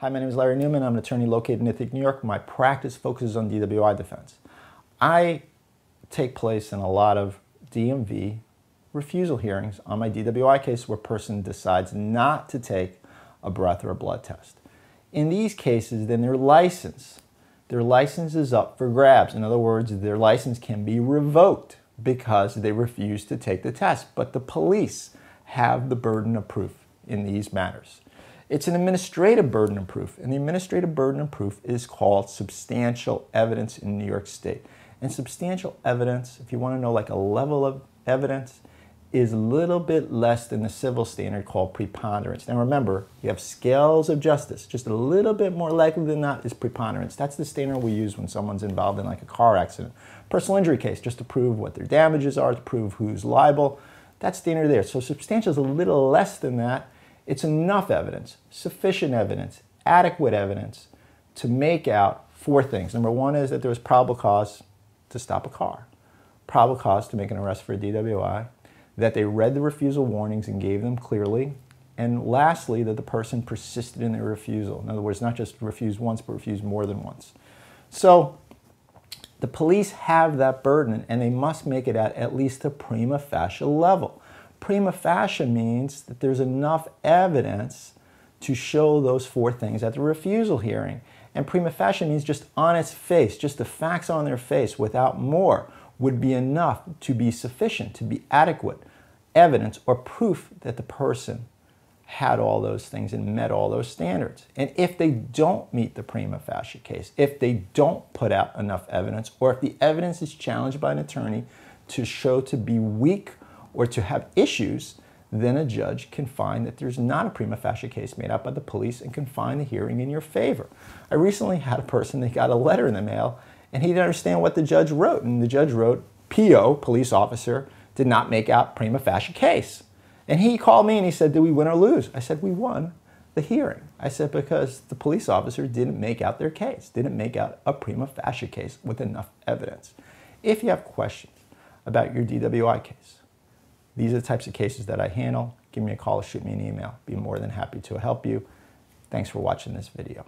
Hi, my name is Larry Newman. I'm an attorney located in Ithaca, New York. My practice focuses on DWI defense. I take place in a lot of DMV refusal hearings on my DWI case where a person decides not to take a breath or a blood test. In these cases, then their license is up for grabs. In other words, their license can be revoked because they refuse to take the test. But the police have the burden of proof in these matters. It's an administrative burden of proof, and the administrative burden of proof is called substantial evidence in New York State. And substantial evidence, if you want to know like a level of evidence, is a little bit less than the civil standard called preponderance. Now remember, you have scales of justice. Just a little bit more likely than not is preponderance. That's the standard we use when someone's involved in like a car accident, personal injury case, just to prove what their damages are, to prove who's liable. That's standard there. So substantial is a little less than that. It's enough evidence, sufficient evidence, adequate evidence to make out four things. Number one is that there was probable cause to stop a car, probable cause to make an arrest for a DWI, that they read the refusal warnings and gave them clearly, and lastly, that the person persisted in their refusal. In other words, not just refused once, but refused more than once. So the police have that burden, and they must make it at least the prima facie level. Prima facie means that there's enough evidence to show those four things at the refusal hearing. And prima facie means just on its face, just the facts on their face without more would be enough to be sufficient, to be adequate evidence or proof that the person had all those things and met all those standards. And if they don't meet the prima facie case, if they don't put out enough evidence, or if the evidence is challenged by an attorney to show to be weak or to have issues, then a judge can find that there's not a prima facie case made out by the police and can find the hearing in your favor. I recently had a person that got a letter in the mail and he didn't understand what the judge wrote. And the judge wrote, PO, police officer, did not make out prima facie case. And he called me and he said, did we win or lose? I said, we won the hearing. I said, because the police officer didn't make out their case, didn't make out a prima facie case with enough evidence. If you have questions about your DWI case, these are the types of cases that I handle. Give me a call or shoot me an email. Be more than happy to help you. Thanks for watching this video.